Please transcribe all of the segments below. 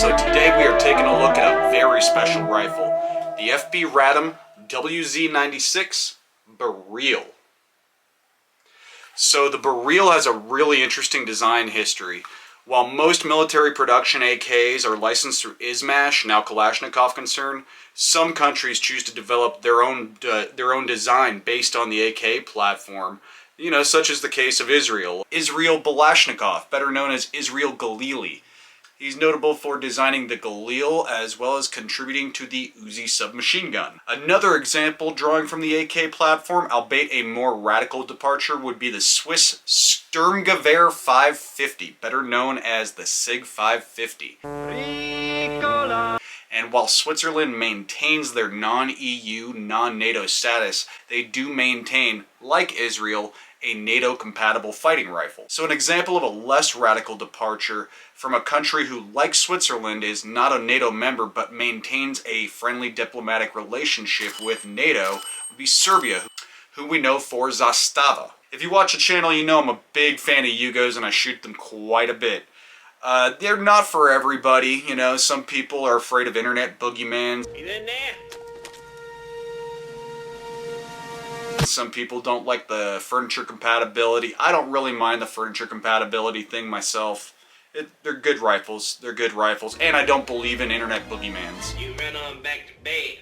So today we are taking a look at a very special rifle, the FB Radom WZ-96 Beryl. So the Beryl has a really interesting design history. While most military production AKs are licensed through ISMASH, now Kalashnikov concern, some countries choose to develop their own design based on the AK platform. You know, such as the case of Israel. Israel Balashnikov, better known as Israel Galili. He's notable for designing the Galil as well as contributing to the Uzi submachine gun. Another example drawing from the AK platform, albeit a more radical departure, would be the Swiss Sturmgewehr 550, better known as the SIG 550. And while Switzerland maintains their non-EU, non-NATO status, they do maintain, like Israel, a NATO-compatible fighting rifle. So an example of a less radical departure from a country who, like Switzerland, is not a NATO member but maintains a friendly diplomatic relationship with NATO would be Serbia, who we know for Zastava. If you watch the channel, you know I'm a big fan of Yugos and I shoot them quite a bit. They're not for everybody, you know, some people are afraid of internet boogeyman. Some people don't like the furniture compatibility. I don't really mind the furniture compatibility thing myself. They're good rifles, and I don't believe in internet boogeymans. You run on back to bed.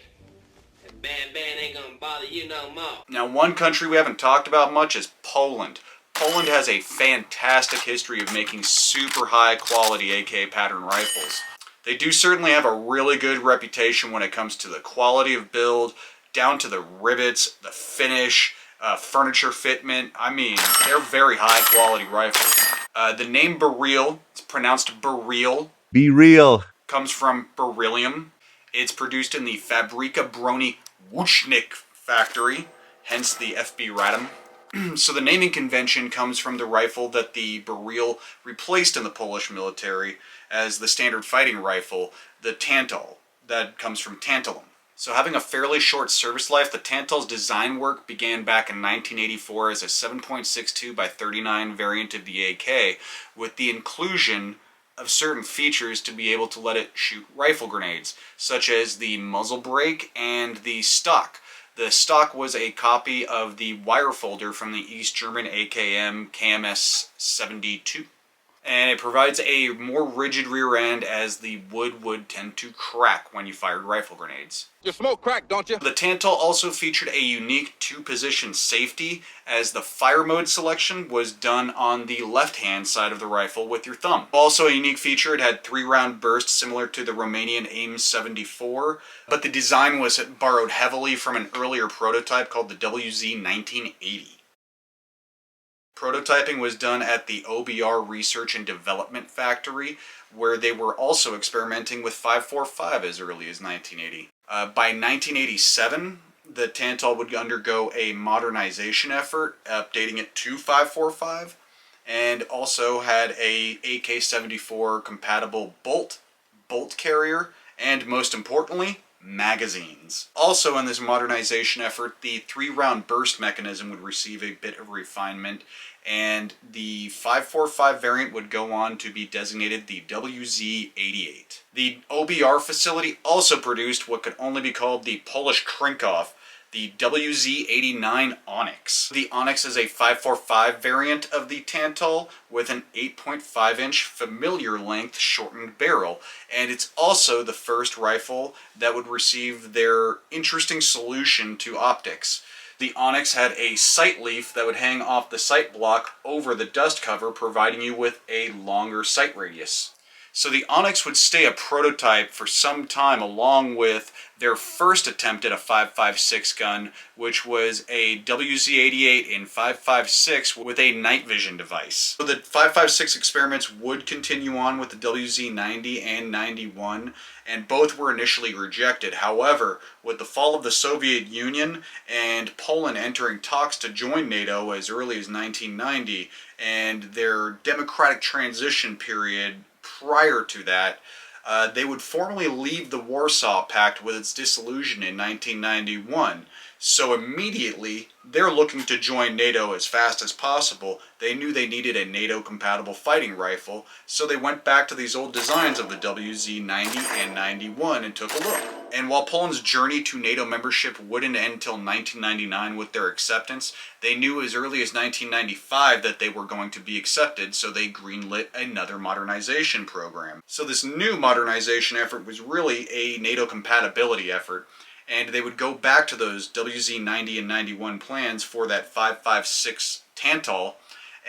And bad ain't gonna bother you no more. Now, one country we haven't talked about much is Poland. Poland has a fantastic history of making super high quality AK pattern rifles. They do certainly have a really good reputation when it comes to the quality of build, down to the rivets, the finish, furniture fitment. I mean, they're very high quality rifles. The name Beryl, it's pronounced Beryl. Be real. Comes from beryllium. It's produced in the Fabrika Brony Wuchnik factory, hence the FB Radom. So the naming convention comes from the rifle that the Beryl replaced in the Polish military as the standard fighting rifle, the Tantal. That comes from tantalum. So having a fairly short service life, the Tantal's design work began back in 1984 as a 7.62 by 39 variant of the AK, with the inclusion of certain features to be able to let it shoot rifle grenades, such as the muzzle brake and the stock. The stock was a copy of the wire folder from the East German AKM KMS-72. And it provides a more rigid rear end as the wood would tend to crack when you fired rifle grenades. You smoke crack, don't you? The Tantal also featured a unique two-position safety, as the fire mode selection was done on the left-hand side of the rifle with your thumb. Also a unique feature, it had 3-round bursts similar to the Romanian AIM-74, but the design was borrowed heavily from an earlier prototype called the WZ-1980. Prototyping was done at the OBR Research and Development Factory, where they were also experimenting with 5.45 as early as 1980. By 1987, the Tantal would undergo a modernization effort, updating it to 5.45, and also had a AK-74 compatible bolt carrier, and most importantly, magazines. Also in this modernization effort, the 3-round burst mechanism would receive a bit of refinement, and the 5.45 variant would go on to be designated the WZ-88. The OBR facility also produced what could only be called the Polish Krinkov, the WZ-89 Onyx. The Onyx is a 5.45 variant of the Tantal with an 8.5-inch familiar length shortened barrel, and it's also the first rifle that would receive their interesting solution to optics. The Onyx had a sight leaf that would hang off the sight block over the dust cover, providing you with a longer sight radius. So the Onyx would stay a prototype for some time, along with their first attempt at a 5.56 gun, which was a WZ-88 in 5.56 with a night vision device. So the 5.56 experiments would continue on with the WZ-90 and 91, and both were initially rejected. However, with the fall of the Soviet Union and Poland entering talks to join NATO as early as 1990, and their democratic transition period prior to that, they would formally leave the Warsaw Pact with its dissolution in 1991. So immediately, they're looking to join NATO as fast as possible. They knew they needed a NATO-compatible fighting rifle, so they went back to these old designs of the WZ-90 and 91 and took a look. And while Poland's journey to NATO membership wouldn't end until 1999 with their acceptance, they knew as early as 1995 that they were going to be accepted, so they greenlit another modernization program. So this new modernization effort was really a NATO compatibility effort, and they would go back to those WZ-90 and 91 plans for that 5.56 Tantal,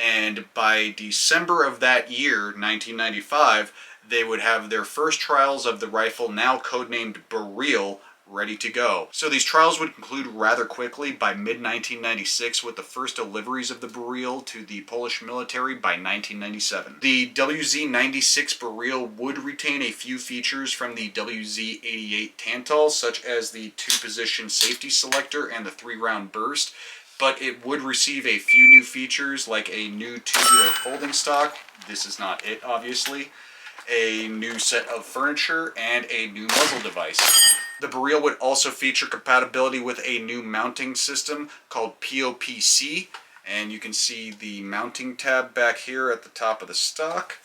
and by December of that year, 1995, they would have their first trials of the rifle, now codenamed Beryl, ready to go. So these trials would conclude rather quickly by mid-1996 with the first deliveries of the Beryl to the Polish military by 1997. The WZ-96 Beryl would retain a few features from the WZ-88 Tantal, such as the 2-position safety selector and the 3-round burst, but it would receive a few new features like a new tubular folding stock. This is not it, obviously. A new set of furniture, and a new muzzle device. The Beryl would also feature compatibility with a new mounting system called POPC, and you can see the mounting tab back here at the top of the stock,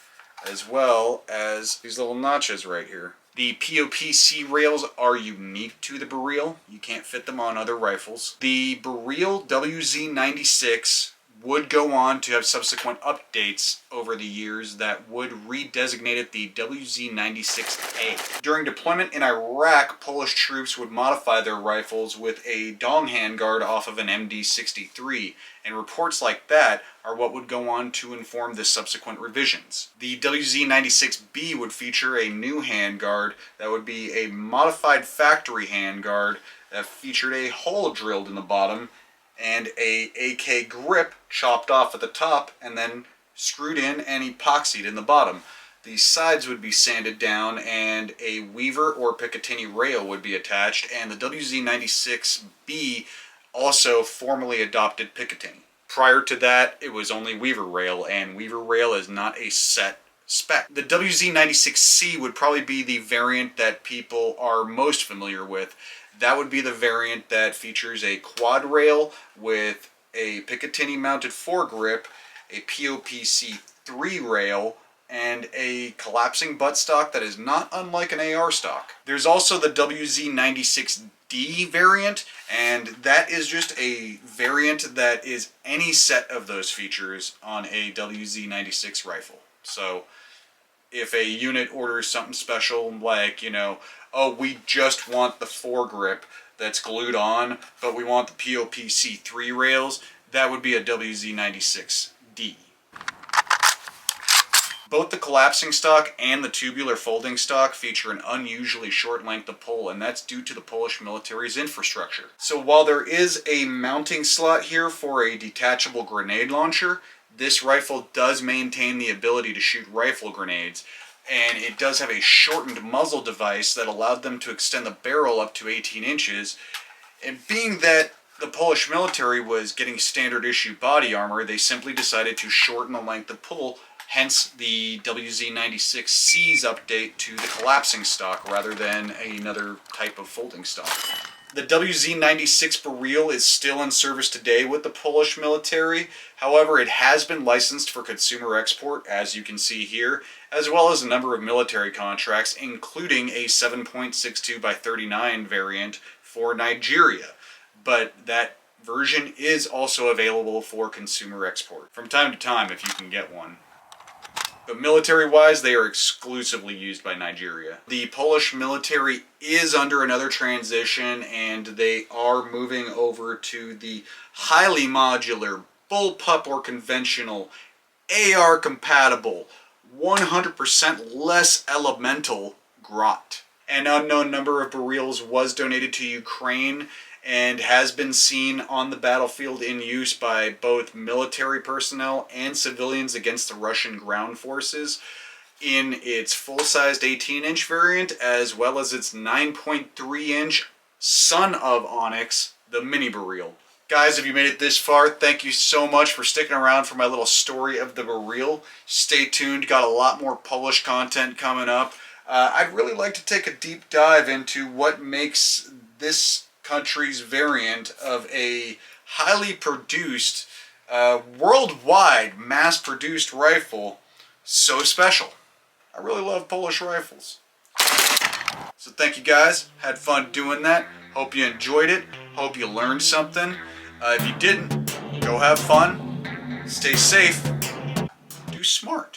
as well as these little notches right here. The POPC rails are unique to the Beryl. You can't fit them on other rifles. The Beryl WZ-96 would go on to have subsequent updates over the years that would redesignate it the WZ-96A. During deployment in Iraq, Polish troops would modify their rifles with a Dong handguard off of an MD-63, and reports like that are what would go on to inform the subsequent revisions. The WZ-96B would feature a new handguard that would be a modified factory handguard that featured a hole drilled in the bottom and a AK grip chopped off at the top and then screwed in and epoxied in the bottom. The sides would be sanded down and a Weaver or Picatinny rail would be attached, and the WZ-96B also formally adopted Picatinny. Prior to that, it was only Weaver rail, and Weaver rail is not a set spec. The WZ-96C would probably be the variant that people are most familiar with. That would be the variant that features a quad rail with a Picatinny mounted foregrip, a POPC 3 rail, and a collapsing buttstock that is not unlike an AR stock. There's also the WZ-96D variant, and that is just a variant that is any set of those features on a WZ-96 rifle. So if a unit orders something special like, oh, we just want the foregrip that's glued on, but we want the POPC 3 rails, that would be a WZ-96D. Both the collapsing stock and the tubular folding stock feature an unusually short length of pull, and that's due to the Polish military's infrastructure. So while there is a mounting slot here for a detachable grenade launcher, this rifle does maintain the ability to shoot rifle grenades, and it does have a shortened muzzle device that allowed them to extend the barrel up to 18 inches. And being that the Polish military was getting standard issue body armor, they simply decided to shorten the length of pull, hence the WZ-96C's update to the collapsing stock rather than another type of folding stock. The WZ-96 Beryl is still in service today with the Polish military. However, it has been licensed for consumer export, as you can see here, as well as a number of military contracts, including a 7.62 by 39 variant for Nigeria. but that version is also available for consumer export from time to time if you can get one. But military-wise, they are exclusively used by Nigeria. The Polish military is under another transition, and they are moving over to the highly modular, bullpup or conventional, AR-compatible, 100% less elemental Grot. An unknown number of Beryls was donated to Ukraine and has been seen on the battlefield in use by both military personnel and civilians against the Russian ground forces in its full-sized 18-inch variant, as well as its 9.3-inch son of Onyx, the Mini Beryl. Guys, if you made it this far, thank you so much for sticking around for my little story of the Beryl. Stay tuned, got a lot more Polish content coming up. I'd really like to take a deep dive into what makes this country's variant of a highly produced, worldwide mass-produced rifle so special. I really love Polish rifles. So thank you guys, had fun doing that. Hope you enjoyed it, hope you learned something. If you didn't, go have fun, stay safe, do smart.